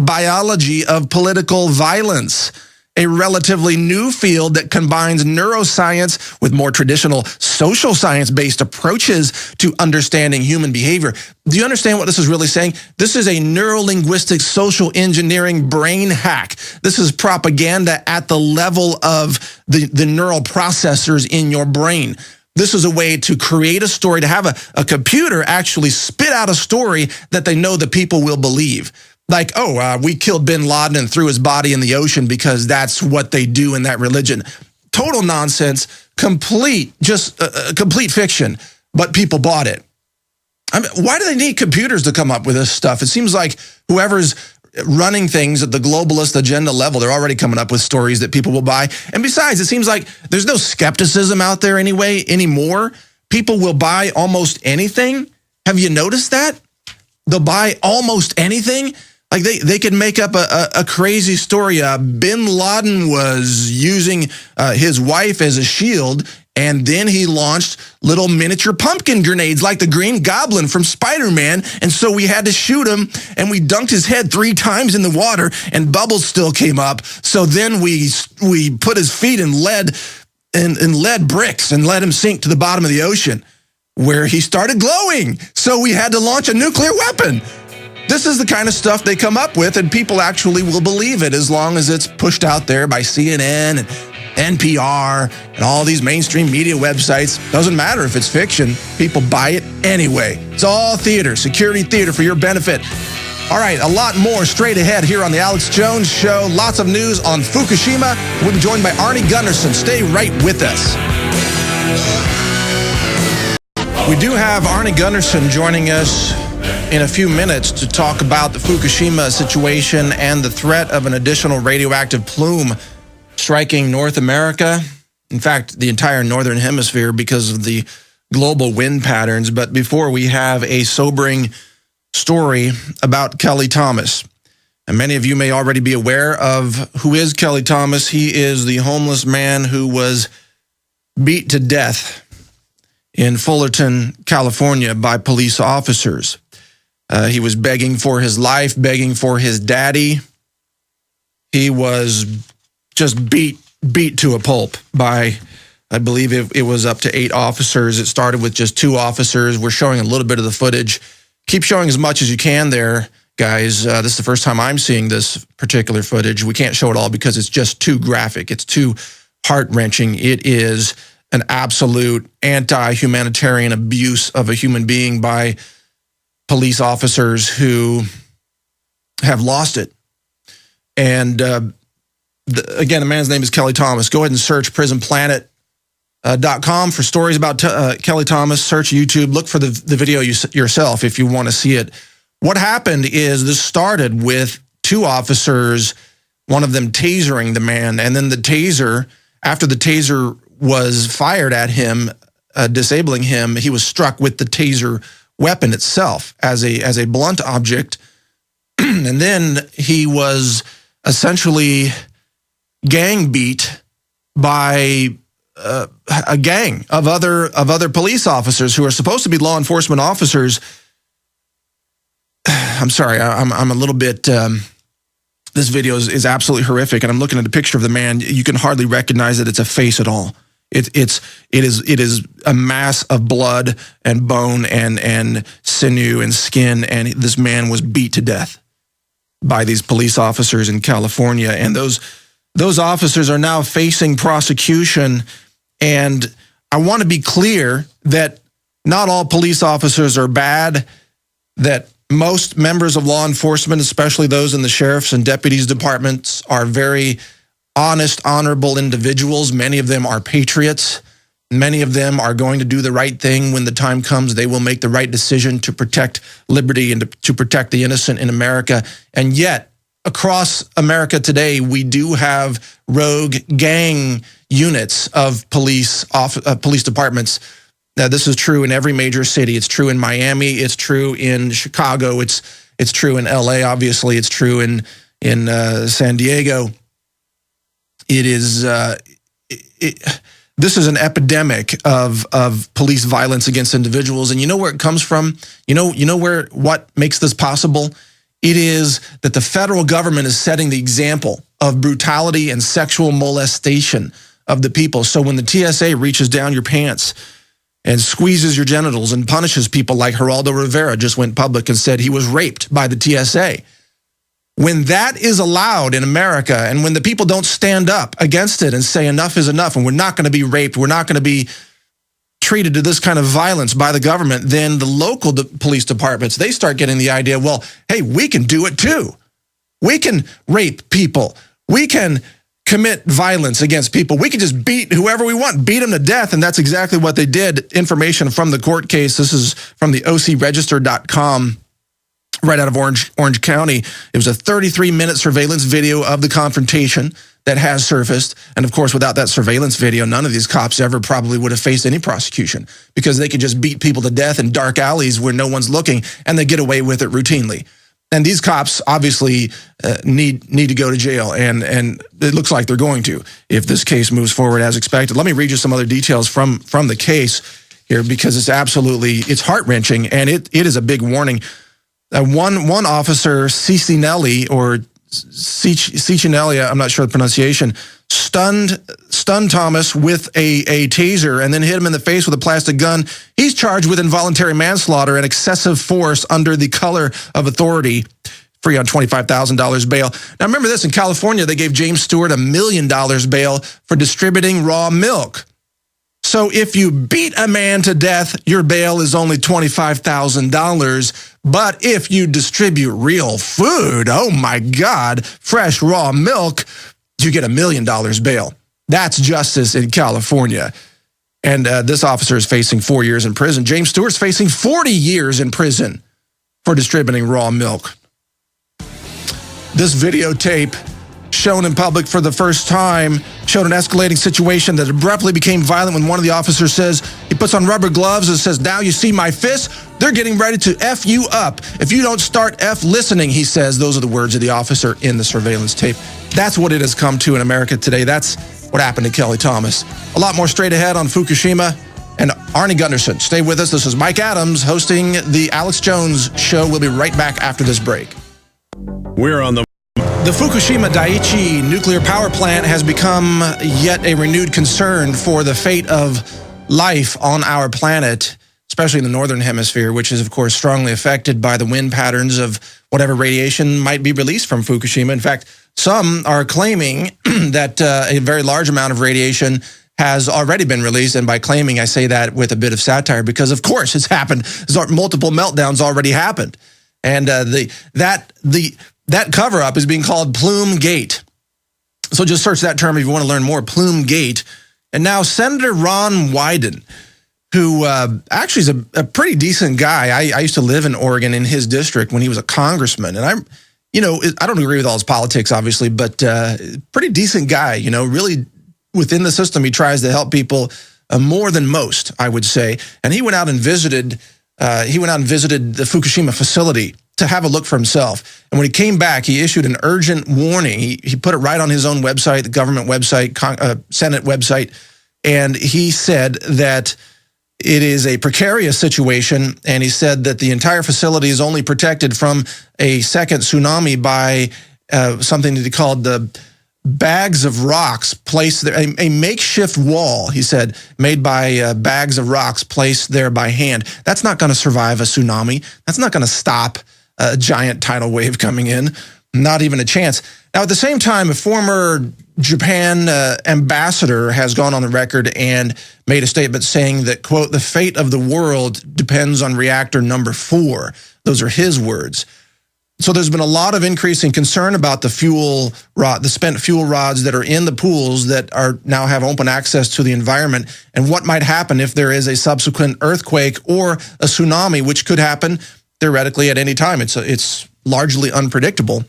biology of political violence, a relatively new field that combines neuroscience with more traditional social science-based approaches to understanding human behavior. Do you understand what this is really saying? This is a neurolinguistic social engineering brain hack. This is propaganda at the level of the neural processors in your brain. This is a way to create a story, to have a computer actually spit out a story that they know that people will believe. Like, we killed bin Laden and threw his body in the ocean because that's what they do in that religion. Total nonsense, complete fiction, but people bought it. I mean, why do they need computers to come up with this stuff? It seems like whoever's running things at the globalist agenda level, they're already coming up with stories that people will buy. And besides, it seems like there's no skepticism out there anymore. People will buy almost anything. Have you noticed that? They'll buy almost anything. Like they could make up a crazy story. Bin Laden was using his wife as a shield, and then he launched little miniature pumpkin grenades like the Green Goblin from Spider-Man, and so we had to shoot him, and we dunked his head 3 times in the water, and bubbles still came up. So then we put his feet in lead bricks and let him sink to the bottom of the ocean, where he started glowing. So we had to launch a nuclear weapon. This is the kind of stuff they come up with, and people actually will believe it as long as it's pushed out there by CNN and NPR and all these mainstream media websites. Doesn't matter if it's fiction. People buy it anyway. It's all theater, security theater for your benefit. All right, a lot more straight ahead here on The Alex Jones Show. Lots of news on Fukushima. We'll be joined by Arnie Gundersen. Stay right with us. We do have Arnie Gundersen joining us in a few minutes to talk about the Fukushima situation and the threat of an additional radioactive plume striking North America. In fact, the entire northern hemisphere because of the global wind patterns. But before, we have a sobering story about Kelly Thomas. And many of you may already be aware of who is Kelly Thomas. He is the homeless man who was beat to death in Fullerton, California by police officers. He was begging for his life, begging for his daddy. He was just beat to a pulp by, I believe it was up to 8 officers. It started with just 2 officers. We're showing a little bit of the footage. Keep showing as much as you can there, guys. This is the first time I'm seeing this particular footage. We can't show it all because it's just too graphic. It's too heart-wrenching. It is an absolute anti-humanitarian abuse of a human being by police officers who have lost it. And again, the man's name is Kelly Thomas. Go ahead and search Prisonplanet.com for stories about Kelly Thomas. Search YouTube. Look for the video yourself if you want to see it. What happened is this started with 2 officers, one of them tasering the man, and then the taser, after the taser was fired at him, disabling him, he was struck with the taser weapon itself as a blunt object, and then he was essentially gang beat by a gang of other police officers who are supposed to be law enforcement officers. I'm sorry, I'm a little bit. This video is absolutely horrific, and I'm looking at a picture of the man. You can hardly recognize that it's a face at all. It is a mass of blood and bone and sinew and skin, and this man was beat to death by these police officers in California. And those officers are now facing prosecution. And I want to be clear that not all police officers are bad, that most members of law enforcement, especially those in the sheriff's and deputies departments, are very honest, honorable individuals. Many of them are patriots. Many of them are going to do the right thing when the time comes. They will make the right decision to protect liberty and to protect the innocent in America. And yet, across America today, we do have rogue gang units of police departments. Now, this is true in every major city. It's true in Miami. It's true in Chicago. It's true in LA. Obviously, it's true in San Diego. It is. This is an epidemic of police violence against individuals, and you know where it comes from. You know what makes this possible It is that the federal government is setting the example of brutality and sexual molestation of the people. So when the TSA reaches down your pants and squeezes your genitals and punishes people like Geraldo Rivera just went public and said he was raped by the TSA, when that is allowed in America and when the people don't stand up against it and say enough is enough and we're not going to be raped, we're not going to be treated to this kind of violence by the government, then the local police departments, they start getting the idea, well, hey, we can do it too. We can rape people. We can commit violence against people. We can just beat whoever we want, beat them to death, and that's exactly what they did. Information from the court case. This is from the ocregister.com, right out of Orange County. It was a 33-minute surveillance video of the confrontation that has surfaced. And of course, without that surveillance video, none of these cops ever probably would have faced any prosecution because they could just beat people to death in dark alleys where no one's looking and they get away with it routinely. And these cops obviously need to go to jail, and it looks like they're going to if this case moves forward as expected. Let me read you some other details from the case here because it's heart-wrenching, and it is a big warning. One officer, Cicinelli, or Cicinelli, I'm not sure the pronunciation, stunned Thomas with a taser and then hit him in the face with a plastic gun. He's charged with involuntary manslaughter and excessive force under the color of authority, free on $25,000 bail. Now remember this, in California, they gave James Stewart $1 million bail for distributing raw milk. So if you beat a man to death, your bail is only $25,000. But if you distribute real food, oh my God, fresh raw milk, you get $1 million bail. That's justice in California. And this officer is facing 4 years in prison. James Stewart's facing 40 years in prison for distributing raw milk. This videotape, shown in public for the first time, showed an escalating situation that abruptly became violent when one of the officers says, he puts on rubber gloves and says, now you see my fists? They're getting ready to F you up. If you don't start F listening, he says. Those are the words of the officer in the surveillance tape. That's what it has come to in America today. That's what happened to Kelly Thomas. A lot more straight ahead on Fukushima and Arnie Gundersen. Stay with us. This is Mike Adams hosting the Alex Jones Show. We'll be right back after this break. We're on the Fukushima Daiichi nuclear power plant has become yet a renewed concern for the fate of life on our planet, especially in the northern hemisphere, which is, of course, strongly affected by the wind patterns of whatever radiation might be released from Fukushima. In fact, some are claiming that a very large amount of radiation has already been released. And by claiming, I say that with a bit of satire because, of course, it's happened. Multiple meltdowns already happened. And that cover-up is being called Plume Gate. So just search that term if you want to learn more, Plume Gate. And now Senator Ron Wyden, who actually is a pretty decent guy. I used to live in Oregon in his district when he was a congressman. And I don't agree with all his politics, obviously, but pretty decent guy, really within the system. He tries to help people more than most, I would say. And he went out and visited the Fukushima facility to have a look for himself. And when he came back, he issued an urgent warning. He put it right on his own website, the government website, Senate website, and he said that it is a precarious situation, and he said that the entire facility is only protected from a second tsunami by something that he called the bags of rocks placed there, a makeshift wall, he said, made by bags of rocks placed there by hand. That's not going to survive a tsunami. That's not going to stop a giant tidal wave coming in. Not even a chance. Now, at the same time, a former Japan ambassador has gone on the record and made a statement saying that, quote, the fate of the world depends on reactor number 4. Those are his words. So there's been a lot of increasing concern about the spent fuel rods that are in the pools that are now have open access to the environment, and what might happen if there is a subsequent earthquake or a tsunami, which could happen theoretically at any time. It's largely unpredictable.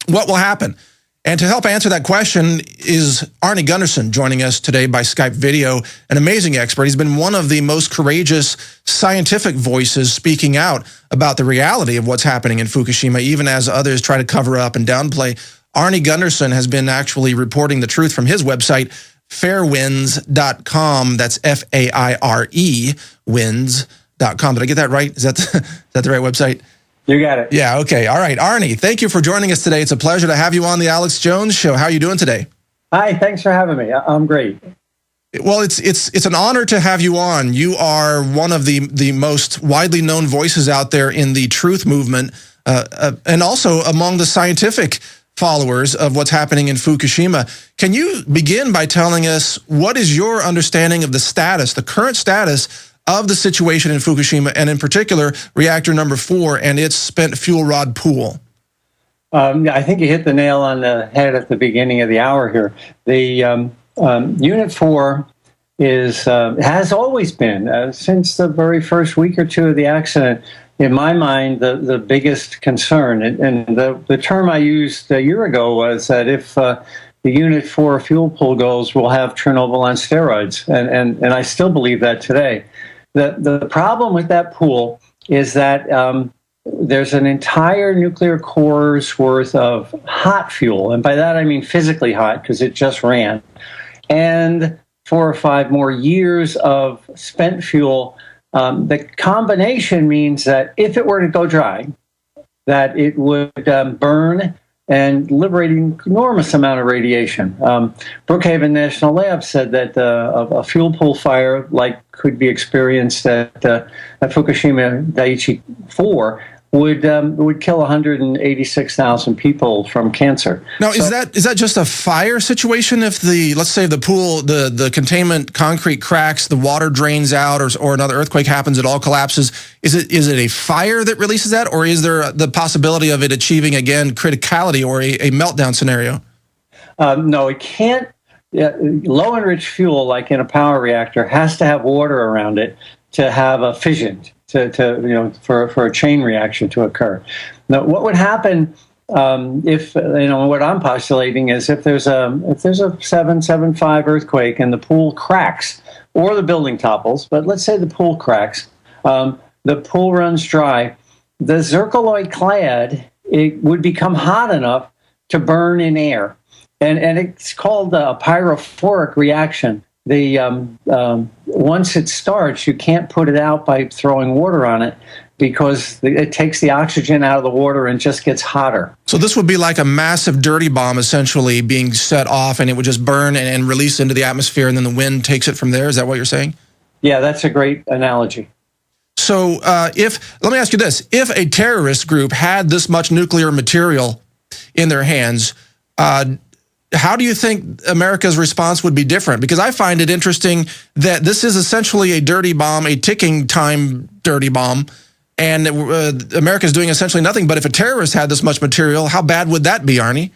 What will happen? And to help answer that question is Arnie Gundersen joining us today by Skype video, an amazing expert. He's been one of the most courageous scientific voices speaking out about the reality of what's happening in Fukushima, even as others try to cover up and downplay. Arnie Gundersen has been actually reporting the truth from his website, Fairewinds.com. That's Faire winds.com. Did I get that right? Is that the right website? You got it. Yeah, okay. All right. Arnie, thank you for joining us today. It's a pleasure to have you on the Alex Jones Show. How are you doing today? Hi, thanks for having me. I'm great. Well, it's an honor to have you on. You are one of the most widely known voices out there in the truth movement, and also among the scientific followers of what's happening in Fukushima. Can you begin by telling us what is your understanding of the current status of the situation in Fukushima, and in particular, reactor number 4 and its spent fuel rod pool? I think you hit the nail on the head at the beginning of the hour here. The Unit 4 has always been, since the very first week or two of the accident, in my mind, the biggest concern. And the term I used a year ago was that if the Unit 4 fuel pool goes, we'll have Chernobyl on steroids. And I still believe that today. The problem with that pool is that there's an entire nuclear core's worth of hot fuel. And by that, I mean physically hot, because it just ran. And 4 or 5 more years of spent fuel. The combination means that if it were to go dry, that it would burn and liberate an enormous amount of radiation. Brookhaven National Lab said that a fuel pool fire could be experienced at Fukushima Daiichi 4 would kill 186,000 people from cancer. Now, is that just a fire situation? If let's say the pool, the containment concrete cracks, the water drains out, or another earthquake happens, it all collapses. Is it a fire that releases that, or is there the possibility of it achieving again criticality or a meltdown scenario? No, it can't. Low enriched fuel, like in a power reactor, has to have water around it to have a fission. For a chain reaction to occur. Now, what would happen if what I'm postulating is if there's a 7.5 earthquake and the pool cracks or the building topples, but let's say the pool cracks, the pool runs dry, the zircaloy clad, it would become hot enough to burn in air, and it's called a pyrophoric reaction. Once it starts, you can't put it out by throwing water on it because it takes the oxygen out of the water and just gets hotter. So this would be like a massive dirty bomb essentially being set off, and it would just burn and release into the atmosphere, and then the wind takes it from there. Is that what you're saying? Yeah, that's a great analogy. So let me ask you this. If a terrorist group had this much nuclear material in their hands, how do you think America's response would be different? Because I find it interesting that this is essentially a dirty bomb, a ticking time dirty bomb, and America's doing essentially nothing. But if a terrorist had this much material, how bad would that be, Arnie?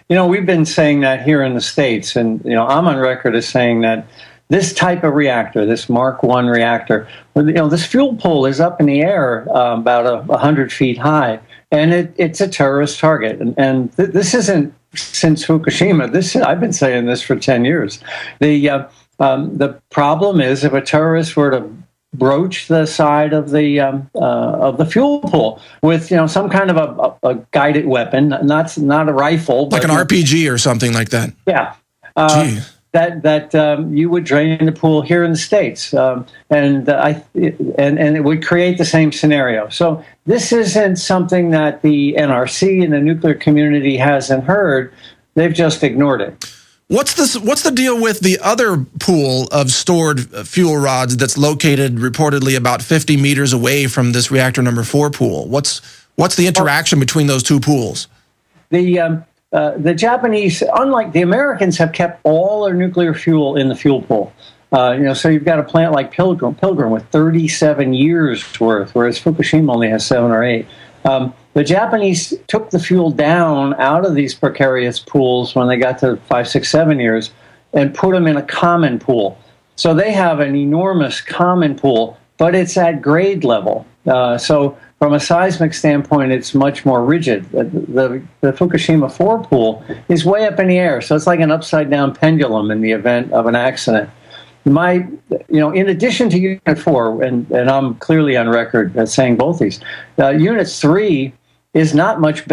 We've been saying that here in the States, and I'm on record as saying that this type of reactor, this Mark I reactor, this fuel pool is up in the air about 100 feet high, and it's a terrorist target. And this isn't since Fukushima. I've been saying this for 10 years. The problem is if a terrorist were to broach the side of the fuel pool with some kind of a guided weapon, not a rifle, like an RPG or something like that. Yeah. That you would drain the pool here in the States, and it would create the same scenario. So this isn't something that the NRC and the nuclear community hasn't heard; they've just ignored it. What's the deal with the other pool of stored fuel rods that's located reportedly about 50 meters away from this reactor number 4 pool? What's the interaction between those two pools? The Japanese, unlike the Americans, have kept all their nuclear fuel in the fuel pool. So you've got a plant like Pilgrim with 37 years worth, whereas Fukushima only has 7 or 8. The Japanese took the fuel down out of these precarious pools when they got to 5, 6, 7 years and put them in a common pool. So they have an enormous common pool, but it's at grade level. So from a seismic standpoint, it's much more rigid. The Fukushima 4 pool is way up in the air, so it's like an upside-down pendulum in the event of an accident. In addition to Unit 4, and I'm clearly on record as saying both these, Unit 3 is not much better.